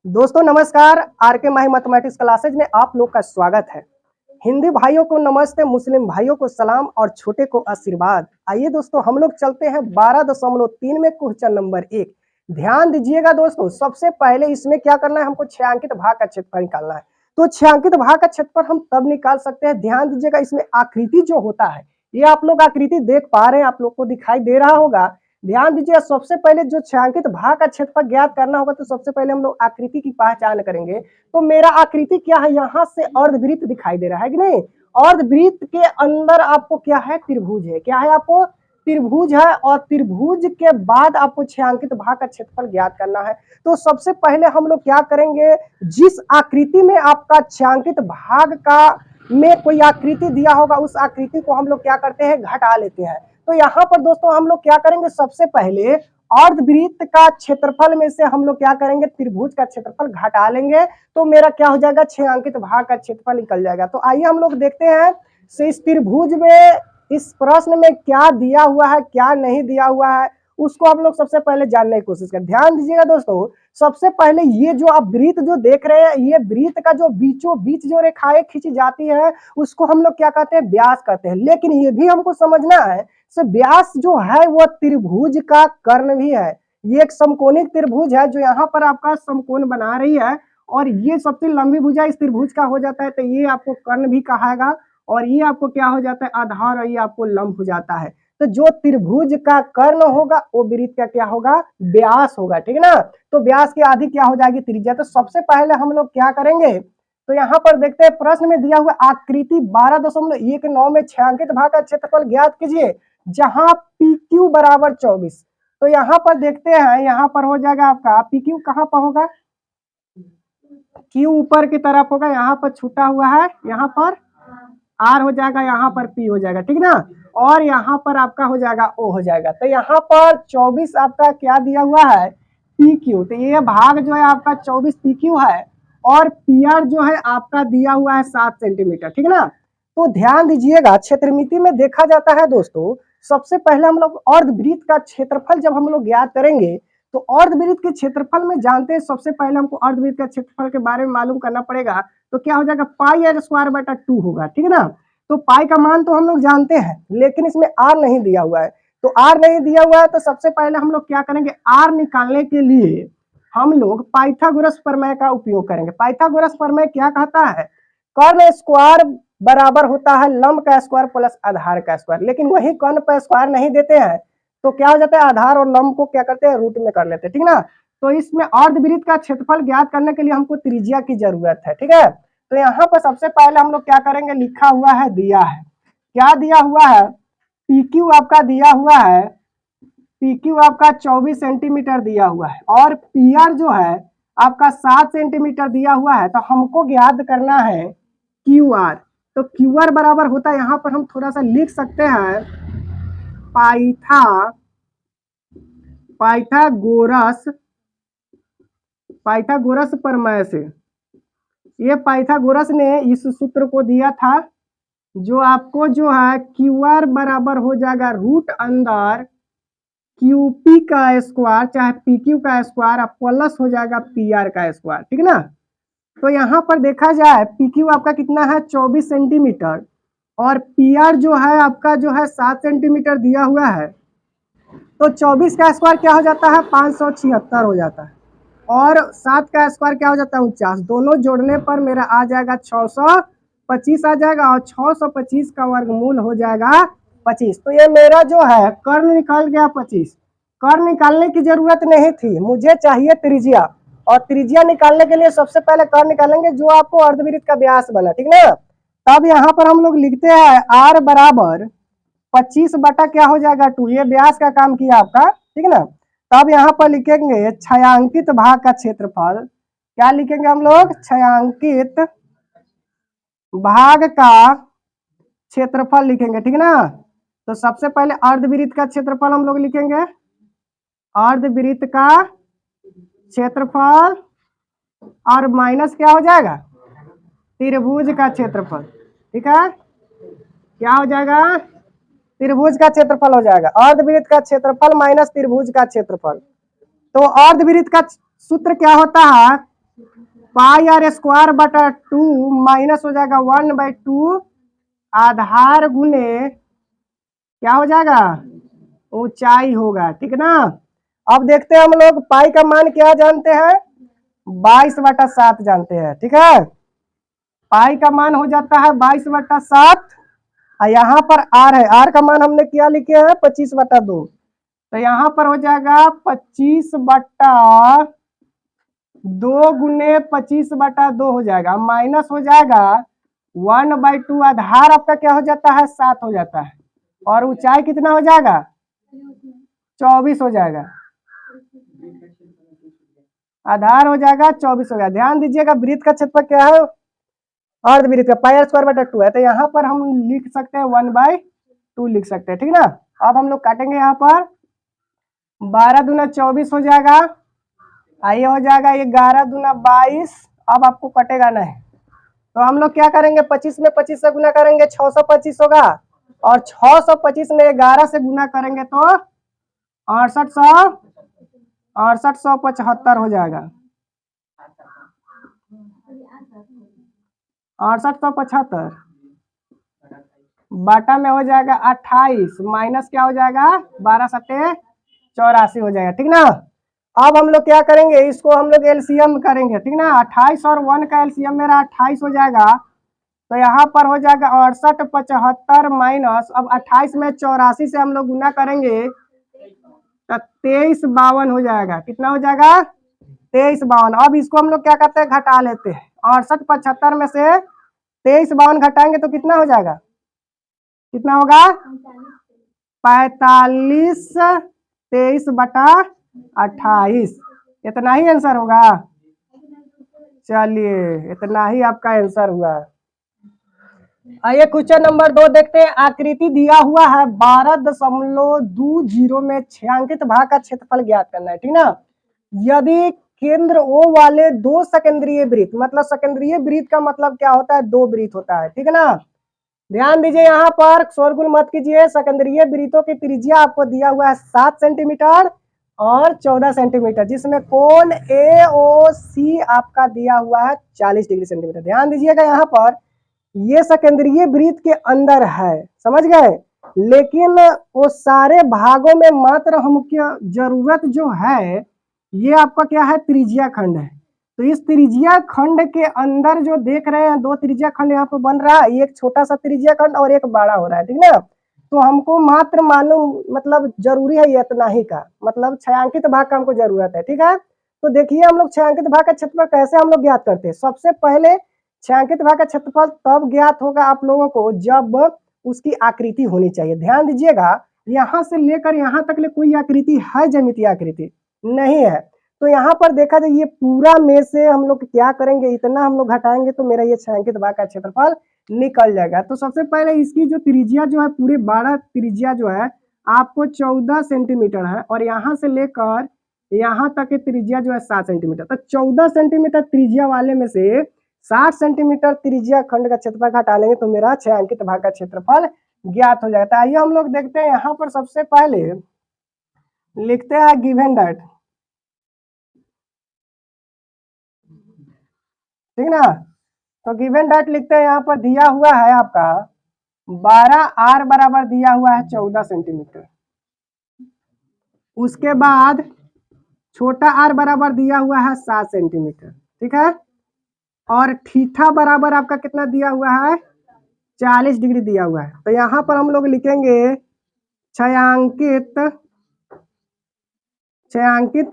दोस्तों नमस्कार। आरके माही mathematics classes में आप लोग का स्वागत है। हिंदी भाइयों को नमस्ते, मुस्लिम भाइयों को सलाम और छोटे को आशीर्वाद। आइए दोस्तों हम लोग चलते हैं 12.3 में क्वेश्चन नंबर 1। ध्यान दीजिएगा दोस्तों, सबसे पहले इसमें क्या करना है, हमको छायांकित भाग का क्षेत्रफल निकालना है। तो छायांकित भाग का क्षेत्रफल हम तब निकाल सकते हैं, ध्यान दीजिएगा इसमें आकृति जो होता है, ये आप लोग आकृति देख पा रहे हैं, आप लोग को दिखाई दे रहा होगा। ध्यान दीजिए, सबसे पहले जो छायांकित भाग का क्षेत्रफल ज्ञात करना होगा तो सबसे पहले हम लोग आकृति की पहचान करेंगे। तो मेरा आकृति क्या है, यहाँ से अर्धवृत्त दिखाई दे रहा है कि नहीं। अर्धवृत्त के अंदर आपको क्या है, त्रिभुज है। क्या है, आपको त्रिभुज है, और त्रिभुज के बाद आपको छायांकित भाग का क्षेत्रफल ज्ञात करना है। तो सबसे पहले हम लोग क्या करेंगे, जिस आकृति में आपका छायांकित भाग का में कोई आकृति दिया होगा उस आकृति को हम लोग क्या करते हैं, घटा लेते हैं। तो यहाँ पर दोस्तों हम लोग क्या करेंगे, सबसे पहले अर्धवृत्त का क्षेत्रफल में से हम लोग क्या करेंगे, त्रिभुज का क्षेत्रफल घटा लेंगे। तो मेरा क्या हो जाएगा, छायांकित भाग का क्षेत्रफल निकल जाएगा। तो आइए हम लोग देखते हैं इस त्रिभुज में, इस प्रश्न में क्या दिया हुआ है क्या नहीं दिया हुआ है, उसको हम लोग सबसे पहले जानने की कोशिश करें। ध्यान दीजिएगा दोस्तों, सबसे पहले ये जो आप वृत्त जो देख रहे हैं, ये वृत्त का जो बीचों बीच जो रेखाएं खींची जाती है उसको हम लोग क्या कहते हैं, व्यास कहते हैं। लेकिन ये भी हमको समझना है, व्यास जो है वो त्रिभुज का कर्ण भी है। ये एक समकोणिक त्रिभुज है जो यहाँ पर आपका समकोण बना रही है, और ये सबसे लंबी भुजा इस त्रिभुज का हो जाता है, तो ये आपको कर्ण भी कहाएगा, और ये आपको क्या हो जाता है, आधार, और ये आपको लंब हो जाता है। तो जो त्रिभुज का कर्ण होगा वो वृत्त का क्या होगा, व्यास होगा, ठीक है ना। तो व्यास की आधी क्या हो जाएगी, त्रिज्या। तो सबसे पहले हम लोग क्या करेंगे, तो यहाँ पर देखते हैं प्रश्न में दिया हुआ आकृति 12.19 में छायांकित भाग का क्षेत्रफल ज्ञात कीजिए जहां PQ बराबर 24। तो यहाँ पर देखते हैं, यहाँ पर हो जाएगा आपका PQ कहाँ पर होगा, Q ऊपर की तरफ होगा, यहाँ पर छूटा हुआ है, यहाँ पर R हो जाएगा, यहाँ पर P हो जाएगा, ठीक ना। और यहाँ पर आपका हो जाएगा O हो जाएगा। तो यहाँ पर 24 आपका क्या दिया हुआ है, PQ। तो ये भाग जो है आपका 24 PQ है, और PR जो है आपका दिया हुआ है 7 सेंटीमीटर, ठीक है ना। तो ध्यान दीजिएगा, क्षेत्रमिति में देखा जाता है दोस्तों, सबसे पहले हम लोग अर्धवृत्त का क्षेत्रफल जब हम लोग ज्ञात करेंगे, तो अर्धवृत्त के क्षेत्रफल में जानते हैं, सबसे पहले हमको अर्धवृत्त का क्षेत्रफल के बारे में मालूम करना पड़ेगा। तो क्या हो जाएगा, पाई r स्क्वायर बटा 2 होगा, ठीक है ना। तो पाई का मान तो हम लोग जानते हैं, लेकिन इसमें r नहीं दिया हुआ है। तो r नहीं दिया हुआ है, तो सबसे पहले हम लोग क्या करेंगे, r निकालने के लिए हम लोग पाइथागोरस प्रमेय का उपयोग करेंगे। पाइथागोरस प्रमेय क्या कहता है, कर्ण स्क्वायर बराबर होता है लंब का स्क्वायर प्लस आधार का स्क्वायर। लेकिन वही कर्ण पर स्क्वायर नहीं देते हैं, तो क्या हो जाता है, आधार और लंब को क्या करते हैं, रूट में कर लेते हैं, ठीक ना। तो इसमें अर्धवृत्त का क्षेत्रफल ज्ञात करने के लिए हमको त्रिज्या की जरूरत है, ठीक है। तो यहाँ पर सबसे पहले हम लोग क्या करेंगे, लिखा हुआ है, दिया है, क्या दिया हुआ है, PQ आपका दिया हुआ है, PQ आपका 24 सेंटीमीटर दिया हुआ है, और PR जो है आपका 7 सेंटीमीटर दिया हुआ है। तो हमको ज्ञात करना है QR। तो QR बराबर होता है, यहाँ पर हम थोड़ा सा लिख सकते हैं, पाइथागोरस प्रमेय से। ये पाइथागोरस ने इस सूत्र को दिया था, जो आपको जो है QR बराबर हो जाएगा रूट अंदर QP का स्क्वायर चाहे PQ का स्क्वायर, प्लस हो जाएगा PR का स्क्वायर, ठीक है ना। तो यहाँ पर देखा जाए PQ आपका कितना है, 24 सेंटीमीटर, और PR जो है आपका जो है 7 सेंटीमीटर दिया हुआ है। तो 24 का स्क्वायर क्या हो जाता है, 576 हो जाता है, और 7 का स्क्वायर क्या हो जाता है, 49। दोनों जोड़ने पर मेरा आ जाएगा 625 आ जाएगा, और 625 का वर्गमूल हो जाएगा 25। तो ये मेरा जो है कर्ण निकल गया 25। कर्ण निकालने की जरूरत नहीं थी, मुझे चाहिए त्रिज्या, और त्रिज्या निकालने के लिए सबसे पहले कर्ण निकालेंगे जो आपको अर्धवृत्त का व्यास बना, ठीक ना। तब यहाँ पर हम लोग लिखते हैं R बराबर 25 बटा क्या हो जाएगा 2, ये व्यास का काम किया आपका, ठीक है ना। तब यहाँ पर लिखेंगे छायांकित भाग का क्षेत्रफल। क्या लिखेंगे हम लोग, छायांकित भाग का क्षेत्रफल लिखेंगे, ठीक है ना। तो सबसे पहले अर्धवृत्त का क्षेत्रफल हम लोग लिखेंगे, अर्धवृत्त का क्षेत्रफल, और माइनस क्या हो जाएगा, त्रिभुज का क्षेत्रफल, ठीक है। क्या हो जाएगा, त्रिभुज का क्षेत्रफल हो जाएगा, अर्धवृत्त का क्षेत्रफल माइनस त्रिभुज का क्षेत्रफल। तो अर्धवृत्त का सूत्र क्या होता है, पाई आर स्क्वायर बटा 2 माइनस हो जाएगा 1/2 आधार गुने क्या हो जाएगा, ऊंचाई होगा, ठीक है ना। अब देखते हैं हम लोग पाई का मान क्या जानते हैं, 22/7 जानते हैं, ठीक है। पाई का मान हो जाता है 22/7 और यहाँ पर आर है, आर का मान हमने क्या लिखे हैं 25/2, तो यहाँ पर हो जाएगा 25/2 गुने 25/2 हो जाएगा, माइनस हो जाएगा 1/2 आधार आपका क्या हो जाता है 7 हो जाता है, और ऊंचाई कितना हो जाएगा 24 हो जाएगा, आधार हो जाएगा 24 हो गया। ध्यान दीजिएगा वृत्त का क्षेत्रफल क्या है, अर्धवृत्त का पाई आर स्क्वायर बटा 2 है, तो यहाँ पर हम लिख सकते हैं 1/2 लिख सकते हैं, ठीक है ना। अब हम लोग काटेंगे यहाँ पर 12 दूना 24 हो जाएगा, आइए हो जाएगा 11 दूना 22, अब आपको कटेगा नहीं, तो हम लोग क्या करेंगे 25 में 25 से गुना करेंगे 625 होगा, और 625 में 11 से गुना करेंगे तो 6875 हो जाएगा, 6875 बाटा में हो जाएगा 28 माइनस क्या हो जाएगा 12 सत्ते 84 हो जाएगा, ठीक ना। अब हम लोग क्या करेंगे, इसको हम लोग एलसीएम करेंगे, ठीक ना। 28 और 1 का एलसीएम मेरा 28 हो जाएगा, तो यहाँ पर हो जाएगा 6875 माइनस, अब 28 में 84 से हम लोग गुना करेंगे तो 2352 हो जाएगा, कितना हो जाएगा 2352। अब इसको हम लोग क्या करते हैं घटा लेते हैं, 6875 में से 2352 घटाएंगे तो कितना हो जाएगा, कितना होगा 45 23/28, इतना ही आंसर होगा। चलिए इतना ही आपका आंसर हुआ। आइए क्वेश्चन नंबर 2 देखते हैं। आकृति दिया हुआ है 12.20 में छायांकित भाग का क्षेत्रफल ज्ञात करना है, ठीक ना। यदि केंद्र O वाले दो सेकेंद्रीय वृत्त, मतलब सेकेंद्रीय वृत्त का मतलब क्या होता है, दो वृत्त होता है, ठीक है ना। ध्यान दीजिए यहाँ पर शोरगुल मत कीजिए, सेकेंद्रीय वृत्तों की त्रिज्या आपको दिया हुआ है 7 सेंटीमीटर और 14 सेंटीमीटर, जिसमें कोण AOC आपका दिया हुआ है 40 डिग्री सेंटीमीटर। ध्यान दीजिएगा यहाँ पर ये सेकेंद्रीय वृत्त के अंदर है, समझ गए, लेकिन वो सारे भागों में मात्र हमको जरूरत जो है ये आपका क्या है त्रिज्या खंड है। तो इस त्रिज्या खंड के अंदर जो देख रहे हैं दो त्रिज्या खंड यहाँ पे बन रहा है, एक छोटा सा त्रिज्या खंड और एक बड़ा हो रहा है, ठीक ना। तो हमको मात्र मालूम मतलब जरूरी है ये इतना ही का, मतलब छायांकित भाग का हमको जरूरत है, ठीक है। तो देखिए हम लोग छायांकित भाग का क्षेत्रफल कैसे हम लोग ज्ञात करते हैं। सबसे पहले छायांकित भाग का क्षेत्रफल तब ज्ञात होगा आप लोगों को जब उसकी आकृति होनी चाहिए। ध्यान दीजिएगा यहाँ से लेकर यहाँ तक ले कोई आकृति है, ज्यामितीय आकृति नहीं है, तो यहाँ पर देखा जाए ये पूरा में से हम लोग क्या करेंगे, इतना हम लोग घटाएंगे तो मेरा ये छायांकित भाग का क्षेत्रफल निकल जाएगा। तो सबसे पहले इसकी जो त्रिज्या जो है पूरे 12 त्रिज्या जो है आपको 14 सेंटीमीटर है, और यहाँ से लेकर यहाँ तक की त्रिज्या जो है 7 सेंटीमीटर। तो 14 सेंटीमीटर त्रिज्या वाले में से 60 सेंटीमीटर त्रिज्या खंड का क्षेत्रफल घटा लेंगे तो मेरा छायांकित भाग का क्षेत्रफल ज्ञात हो जाता है। आइए हम लोग देखते हैं यहाँ पर सबसे पहले लिखते हैं गिवन दैट, ठीक ना। तो गिवन दैट लिखते हैं, यहाँ पर दिया हुआ है आपका 12R बराबर दिया हुआ है 14 सेंटीमीटर, उसके बाद छोटा r बराबर दिया हुआ है 7 सेंटीमीटर, ठीक है, और थीटा बराबर आपका कितना दिया हुआ है 40 डिग्री दिया हुआ है। तो यहाँ पर हम लोग लिखेंगे छायांकित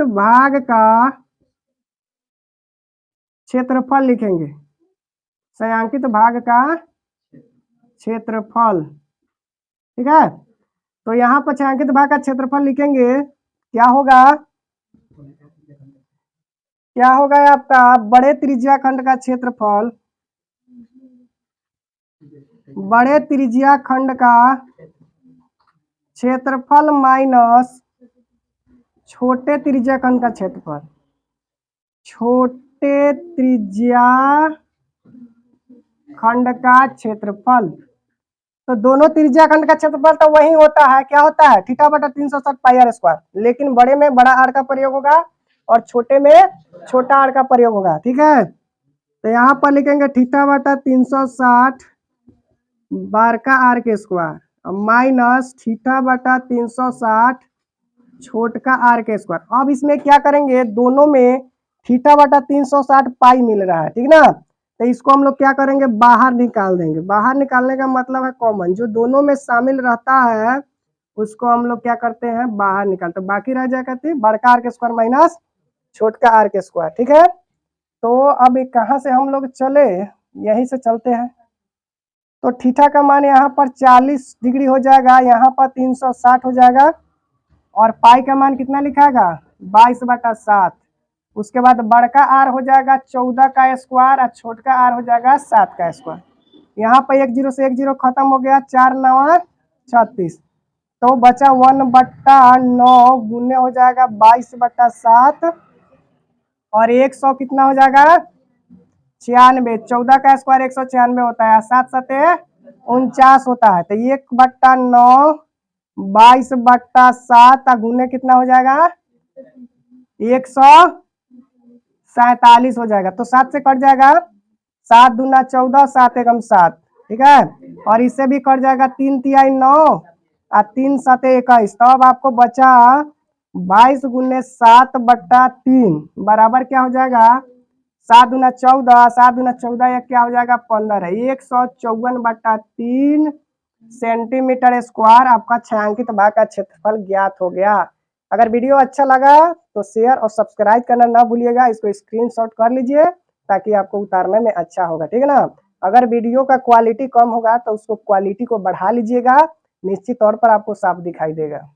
भाग का क्षेत्रफल लिखेंगे, छायांकित भाग का क्षेत्रफल, ठीक है। तो यहाँ पर छायांकित भाग का क्षेत्रफल लिखेंगे, क्या होगा आपका बड़े त्रिज्या खंड का क्षेत्रफल, बड़े त्रिज्या खंड का क्षेत्रफल माइनस छोटे त्रिज्या खंड का क्षेत्रफल, छोटे त्रिज्या खंड का क्षेत्रफल। तो दोनों त्रिज्या खंड का क्षेत्रफल तो वही होता है, क्या होता है थीटा बटा 360 पाई आर स्क्वायर, लेकिन बड़े में बड़ा आर का प्रयोग होगा और छोटे में छोटा आर का प्रयोग होगा। ठीक है, तो यहाँ पर लिखेंगे थीटा बटा 360 बार का आर के स्क्वायर माइनस थीटा बटा 360 छोट का आर के स्क्वायर। अब इसमें क्या करेंगे, दोनों में थीटा बटा 360 पाई मिल रहा है, ठीक ना, तो इसको हम लोग क्या करेंगे, बाहर निकाल देंगे। बाहर निकालने का मतलब है कॉमन, जो दोनों में शामिल रहता है उसको हम लोग क्या करते हैं, बाहर निकालते हैं। बाकी रह जाएगा बड़का आर के स्क्वायर माइनस छोटका आर के स्क्वायर। ठीक है, तो अब कहाँ से हम लोग चले, यहीं से चलते हैं। तो थीटा का मान यहाँ पर 40 डिग्री हो जाएगा, यहाँ पर 360 हो जाएगा, और पाई का मान कितना लिखाएगा, 22/7। उसके बाद बड़का आर हो जाएगा 14 का स्क्वायर और छोटका आर हो जाएगा 7 का स्क्वायर। यहाँ पर 1 0 से 1 0 खत्म हो गया, 4 9 36, तो बचा 1/9 गुने हो जाएगा 22/7, और 100 कितना हो जाएगा 96। 14 का स्क्वायर 196 होता है, 7 सते 49 होता है, तो 1/9 22/7 गुने कितना हो जाएगा 147 हो जाएगा। तो 7 से कट जाएगा, 7 दूना 14, 7 एकम 7। ठीक है, और इससे भी कट जाएगा, 3 तिहाई 9 और 3 7 21। तो अब आपको बचा 22 गुने 7/3 बराबर क्या हो जाएगा, 7 दूना 14, 7 दूना 14 क्या हो जाएगा 15, 154/3 सेंटीमीटर स्क्वायर आपका छायांकित भाग का क्षेत्रफल ज्ञात हो गया। अगर वीडियो अच्छा लगा तो शेयर और सब्सक्राइब करना ना भूलिएगा, इसको स्क्रीनशॉट कर लीजिए ताकि आपको उतारने में अच्छा होगा। ठीक है ना, अगर वीडियो का क्वालिटी कम होगा तो उसको क्वालिटी को बढ़ा लीजिएगा, निश्चित तौर पर आपको साफ दिखाई देगा।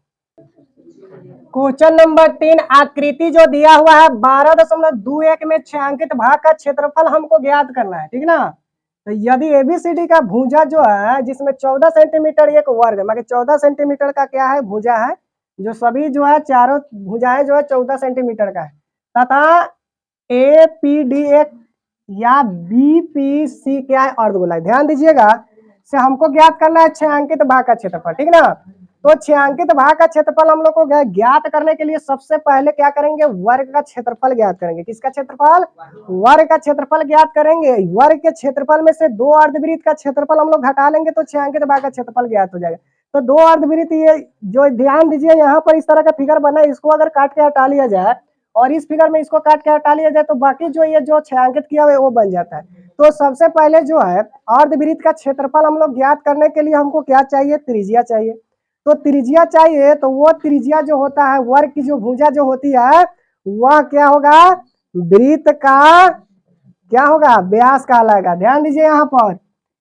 क्वेश्चन नंबर 3, आकृति जो दिया हुआ है 12.21 में छायांकित भाग का क्षेत्रफल हमको ज्ञात करना है। ठीक ना, तो यदि एबीसीडी का भुजा जो है जिसमें 14 सेंटीमीटर एक वर्ग, मतलब 14 सेंटीमीटर का क्या है भुजा है, जो सभी जो है चारों भुजाएं जो है 14 सेंटीमीटर का है, तथा ए पी डी एक या बी पी सी क्या है अर्धगोला। ध्यान दीजिएगा, से हमको ज्ञात करना है छायांकित भाग का क्षेत्रफल। ठीक ना, तो छायांकित भाग का क्षेत्रफल हम लोग को ज्ञात करने के लिए सबसे पहले क्या करेंगे, वर्ग का क्षेत्रफल ज्ञात करेंगे। किसका क्षेत्रफल, वर्ग का क्षेत्रफल ज्ञात करेंगे। वर्ग के क्षेत्रफल में से 2 अर्धवृत्त का क्षेत्रफल हम लोग घटा लेंगे तो छायांकित भाग का क्षेत्रफल ज्ञात हो जाएगा। तो 2 अर्धवृत्त, ये जो ध्यान दीजिए यहाँ पर इस तरह का फिगर बना है, इसको अगर काट के हटा लिया जाए और इस फिगर में इसको काट के हटा लिया जाए तो बाकी जो ये जो छायांकित किया हुआ है वो बन जाता है। तो सबसे पहले जो है अर्धवृत्त का क्षेत्रफल हम लोग ज्ञात करने के लिए हमको क्या चाहिए, त्रिज्या चाहिए। तो त्रिज्या चाहिए, तो वो त्रिज्या जो होता है वर्ग की जो भुजा जो होती है वह क्या होगा, वृत्त का क्या होगा, व्यास कहलाएगा। ध्यान दीजिए यहाँ पर,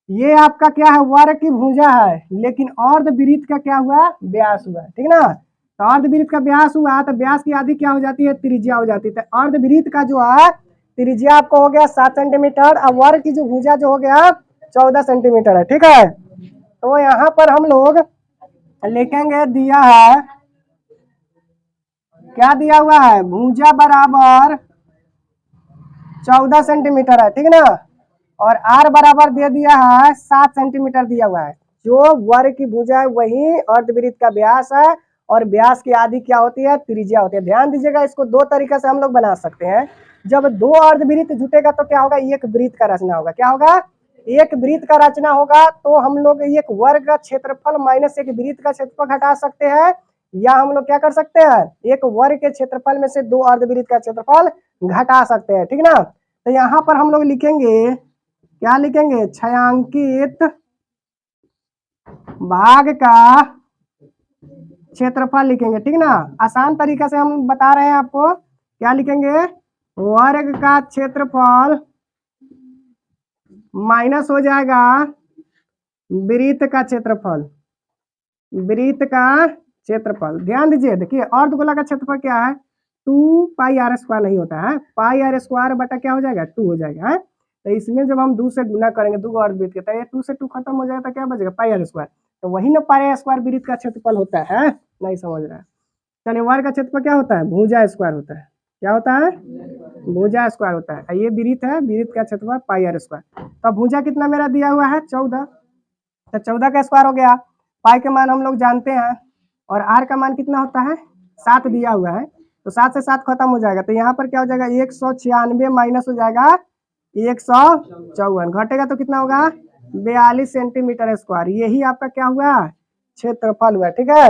ये आपका क्या है, वर्ग की भुजा है, लेकिन अर्धवृत्त का क्या हुआ, व्यास हुआ। ठीक ना, तो अर्धवृत्त का व्यास हुआ तो व्यास की आधी क्या हो जाती है, त्रिज्या हो जाती है। तो अर्धवृत्त का जो है त्रिज्या आपको हो गया 7 सेंटीमीटर, और वर्ग की जो भुजा जो हो गया 14 सेंटीमीटर है। ठीक है, तो यहाँ पर हम लोग लिखेंगे, दिया है क्या दिया हुआ है, भुजा बराबर 14 सेंटीमीटर है। ठीक ना, और आर बराबर दे दिया है 7 सेंटीमीटर दिया हुआ है। जो वर्ग की भुजा है वही अर्धवृत्त का व्यास है, और व्यास की आधी क्या होती है, त्रिज्या होती है। ध्यान दीजिएगा, इसको 2 तरीके से हम लोग बना सकते हैं। जब 2 अर्धवृत्त जुटेगा तो क्या होगा, एक वृत्त का रचना होगा। क्या होगा, एक वृत्त का रचना होगा। तो हम लोग एक वर्ग का क्षेत्रफल माइनस एक वृत्त का क्षेत्रफल घटा सकते हैं, या हम लोग क्या कर सकते हैं, एक वर्ग के क्षेत्रफल में से 2 अर्धवृत्त का क्षेत्रफल घटा सकते हैं। ठीक ना, तो यहाँ पर हम लोग लिखेंगे, क्या लिखेंगे, छायांकित भाग का क्षेत्रफल लिखेंगे। ठीक ना, आसान तरीका से हम बता रहे हैं आपको, क्या लिखेंगे, वर्ग का क्षेत्रफल माइनस हो जाएगा वृत्त का क्षेत्रफल, वृत्त का क्षेत्रफल। ध्यान दीजिए, देखिए अर्धगोला का क्षेत्रफल क्या है, 2 पाई आर स्क्वायर नहीं होता है, पाई आर स्क्वायर बटा क्या हो जाएगा, 2 हो जाएगा है। तो इसमें जब हम 2 से गुना करेंगे, 2 अर्धवृत्त के, तो ये 2 से 2 खत्म हो जाएगा तो क्या बचेगा, पाई आर स्क्वायर। तो वही ना पाई आर स्क्वायर वृत्त का क्षेत्रफल होता है, नहीं समझ रहा है। चलिए, वर्ग का क्षेत्रफल क्या होता है, भुजा स्क्वायर होता है। क्या होता है, भुजा स्क्वायर होता है। ये वृत्त है, वृत्त का क्षेत्रफल पाई आर स्क्वायर। तो भुजा कितना मेरा दिया हुआ है 14, तो 14 का स्क्वायर हो गया। पाई के मान हम लोग जानते हैं, और आर का मान कितना होता है, 7 दिया हुआ है। तो 7 से 7 खत्म हो जाएगा, तो यहाँ पर क्या हो जाएगा 196 माइनस हो जाएगा 154, घटेगा तो कितना होगा 42 सेंटीमीटर स्क्वायर। यही आपका क्या हुआ क्षेत्रफल हुआ। ठीक है।